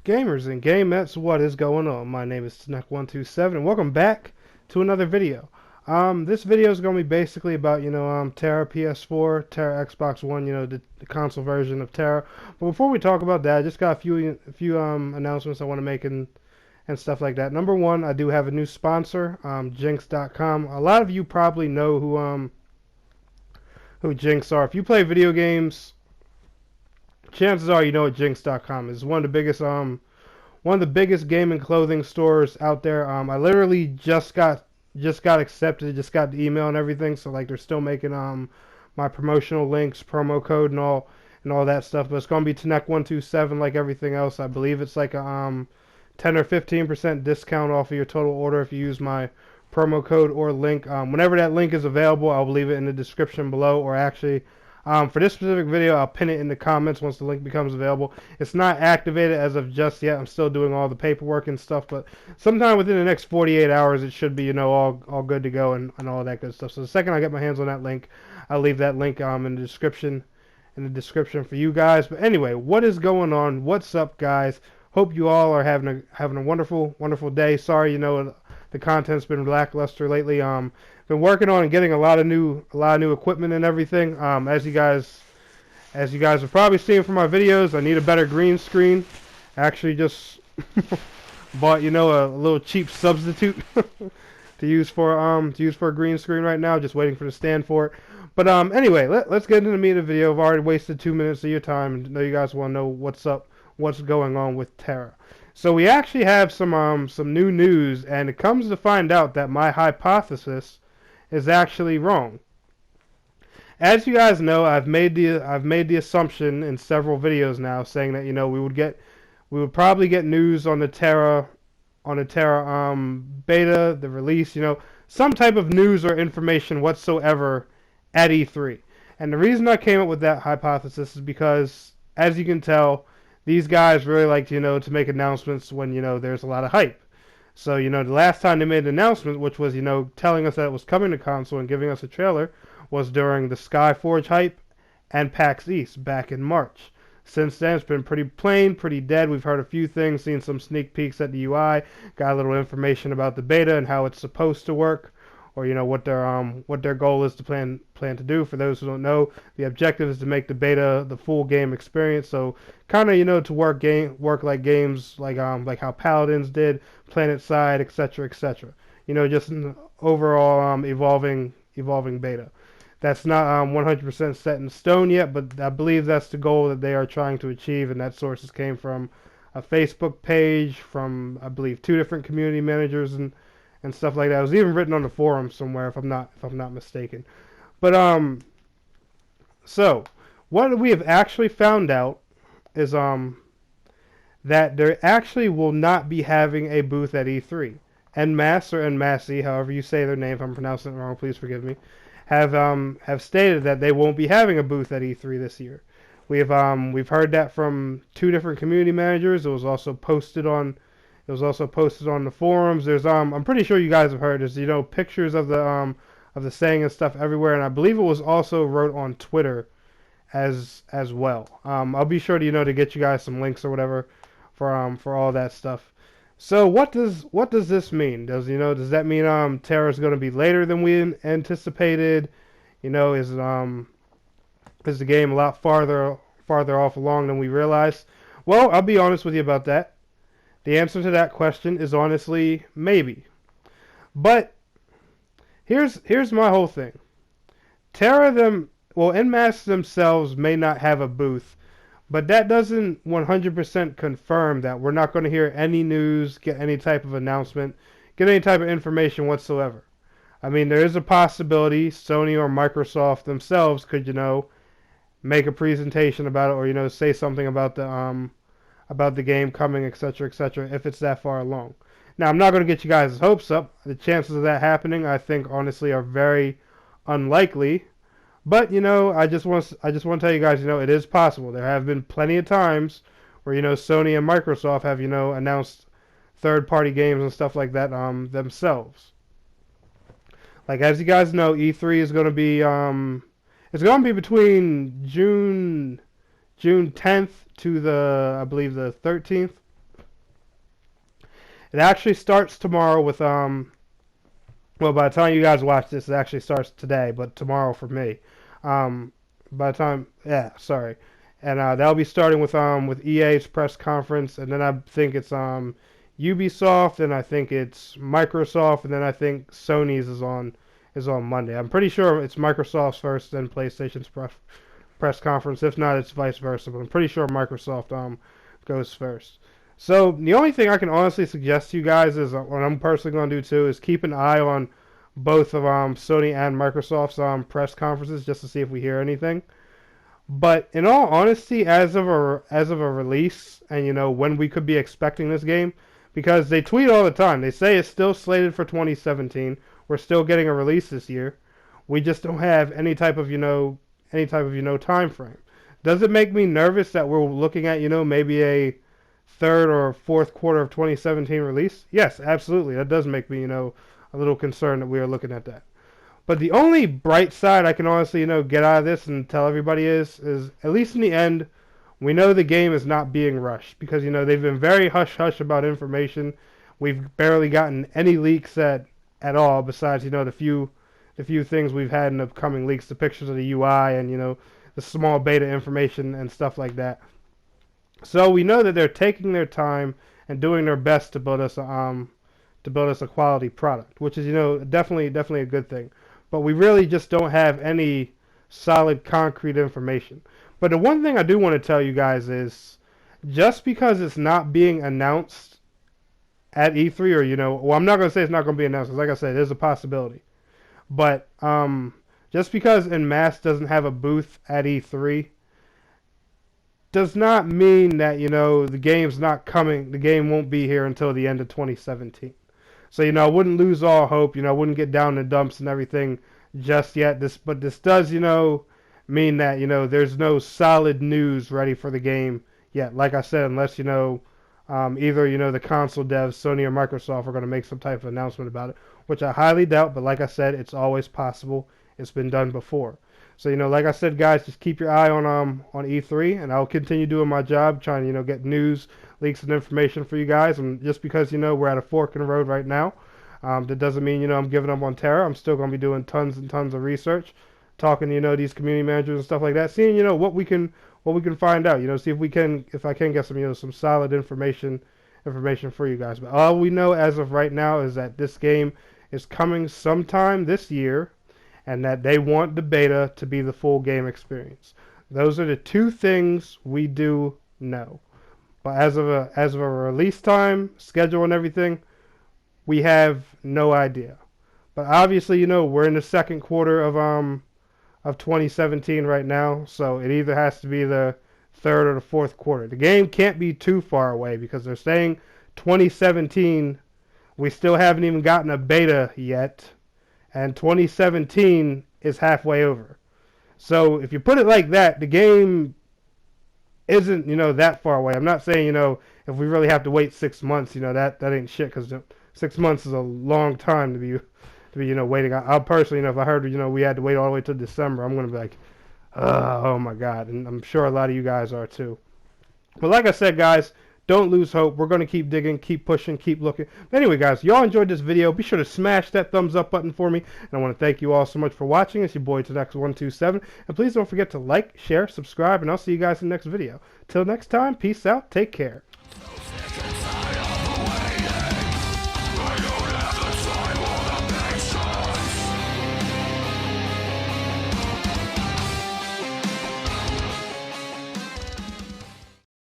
Gamers and gamettes, what is going on? My name is Snack127 and welcome back to another video. This video is going to be basically about, Tera PS4, Tera Xbox One, the console version of Tera. But before we talk about that, I just got a few announcements I want to make and stuff like that. Number one, I do have a new sponsor, Jinx.com. A lot of you probably know who Jinx are. If you play video games, chances are you know what Jinx.com is. One of the biggest gaming clothing stores out there. I literally just got accepted, just got the email and everything. So like they're still making my promotional links, promo code and all that stuff. But it's gonna be Tanek127 like everything else. I believe it's like a 10 or 15% discount off of your total order if you use my promo code or link. Whenever that link is available, I'll leave it in the description below, or actually for this specific video, I'll pin it in the comments once the link becomes available. It's not activated as of just yet. I'm still doing all the paperwork and stuff, but sometime within the next 48 hours, it should be, all good to go and all that good stuff. So the second I get my hands on that link, I'll leave that link in the description for you guys. But anyway, what is going on? What's up, guys? Hope you all are having a wonderful day. Sorry, the content's been lackluster lately. Been working on and getting a lot of new equipment and everything. As you guys have probably seen from my videos, I need a better green screen. Actually, just bought a little cheap substitute to use for a green screen right now. Just waiting for the stand for it. But anyway, let's get into the meat of the video. I've already wasted 2 minutes of your time, and I know you guys want to know what's up, what's going on with Tera. So we actually have some new news, and it comes to find out that my hypothesis is actually wrong. As you guys know, I've made the assumption in several videos now, saying that we would probably get news on the Tera beta, the release, some type of news or information whatsoever at E3. And the reason I came up with that hypothesis is because, as you can tell, these guys really like to make announcements when there's a lot of hype. So the last time they made an announcement, which was telling us that it was coming to console and giving us a trailer, was during the Skyforge hype and PAX East back in March. Since then, it's been pretty plain, pretty dead. We've heard a few things, seen some sneak peeks at the UI, got a little information about the beta and how it's supposed to work, or what their goal is to plan to do. For those who don't know, the objective is to make the beta the full game experience. So kind of to work like games like how Paladins did, PlanetSide, etc., etc. Just an overall evolving beta. That's not 100% set in stone yet, but I believe that's the goal that they are trying to achieve, and that sources came from a Facebook page, from I believe 2 different community managers and stuff like that. It was even written on the forum somewhere, if I'm not mistaken. But so what we have actually found out is that they actually will not be having a booth at E3. And Masse or Masse, however you say their name, if I'm pronouncing it wrong, please forgive me, have stated that they won't be having a booth at E3 this year. We've heard that from 2 different community managers. It was also posted on the forums. There's I'm pretty sure you guys have heard. There's pictures of the saying and stuff everywhere, and I believe it was also wrote on Twitter as well. I'll be sure to get you guys some links or whatever for all that stuff. So what does this mean? Does that mean Tera is going to be later than we anticipated? Is the game a lot farther off along than we realized? Well, I'll be honest with you about that. The answer to that question is honestly maybe. But here's my whole thing. NMass themselves may not have a booth, but that doesn't 100% confirm that we're not going to hear any news, get any type of announcement, get any type of information whatsoever. I mean, there is a possibility Sony or Microsoft themselves could, make a presentation about it, or say something about the game coming, etc., etc., if it's that far along. Now, I'm not going to get you guys' hopes up. The chances of that happening, I think, honestly, are very unlikely. But I just want to tell you guys, it is possible. There have been plenty of times where Sony and Microsoft have announced third-party games and stuff like that themselves. Like, as you guys know, E3 is going to be it's going to be between June 10th to I believe the 13th. It actually starts tomorrow with well, by the time you guys watch this, it actually starts today, but tomorrow for me. Um, by the time, yeah, sorry, and that'll be starting with EA's press conference, and then I think it's Ubisoft, and I think it's Microsoft, and then I think Sony's is on Monday. I'm pretty sure it's Microsoft's first, then PlayStation's press conference. If not, it's vice versa, but I'm pretty sure Microsoft goes first. So the only thing I can honestly suggest to you guys is what I'm personally going to do too is keep an eye on both of Sony and Microsoft's press conferences just to see if we hear anything. But in all honesty, as of a release and when we could be expecting this game, because they tweet all the time, they say it's still slated for 2017. We're still getting a release this year. We just don't have any type of time frame. Does it make me nervous that we're looking at maybe a third or fourth quarter of 2017 release? Yes, absolutely. That does make me a little concerned that we are looking at that. But the only bright side I can honestly, get out of this and tell everybody is at least in the end, we know the game is not being rushed because they've been very hush hush about information. We've barely gotten any leaks at all besides the few things we've had in the upcoming leaks, the pictures of the UI and the small beta information and stuff like that. So we know that they're taking their time and doing their best to build us a quality product, which is definitely a good thing. But we really just don't have any solid concrete information. But the one thing I do want to tell you guys is just because it's not being announced at E3 or well, I'm not going to say it's not going to be announced, because like I said, there's a possibility. But just because Masse doesn't have a booth at E3 does not mean that the game's not coming. The game won't be here until the end of 2017. So I wouldn't lose all hope. I wouldn't get down in the dumps and everything just yet. But this does mean that there's no solid news ready for the game yet. Like I said, unless either the console devs, Sony or Microsoft, are going to make some type of announcement about it, which I highly doubt. But like I said, it's always possible. It's been done before. So like I said, guys, just keep your eye on E3, and I'll continue doing my job, trying to get news, leaks, and information for you guys. And just because we're at a fork in the road right now, that doesn't mean I'm giving up on Tera. I'm still going to be doing tons and tons of research, talking to these community managers and stuff like that, seeing what we can find out. See if I can get some solid information for you guys. But all we know as of right now is that this game is coming sometime this year, and that they want the beta to be the full game experience. Those are the two things we do know. But as of a release time, schedule, and everything, we have no idea. But obviously, we're in the second quarter of 2017 right now, so it either has to be the third or the fourth quarter. The game can't be too far away because they're saying 2017. We still haven't even gotten a beta yet, and 2017 is halfway over. So if you put it like that, the game isn't that far away. I'm not saying if we really have to wait 6 months, that ain't shit, because 6 months is a long time to be waiting. I'll personally, if I heard we had to wait all the way till December, I'm gonna be like, oh my god, and I'm sure a lot of you guys are too. But like I said, guys, don't lose hope. We're going to keep digging, keep pushing, keep looking. But anyway, guys, y'all enjoyed this video. Be sure to smash that thumbs up button for me. And I want to thank you all so much for watching. It's your boy, TNX127. And please don't forget to like, share, subscribe, and I'll see you guys in the next video. Till next time, peace out. Take care.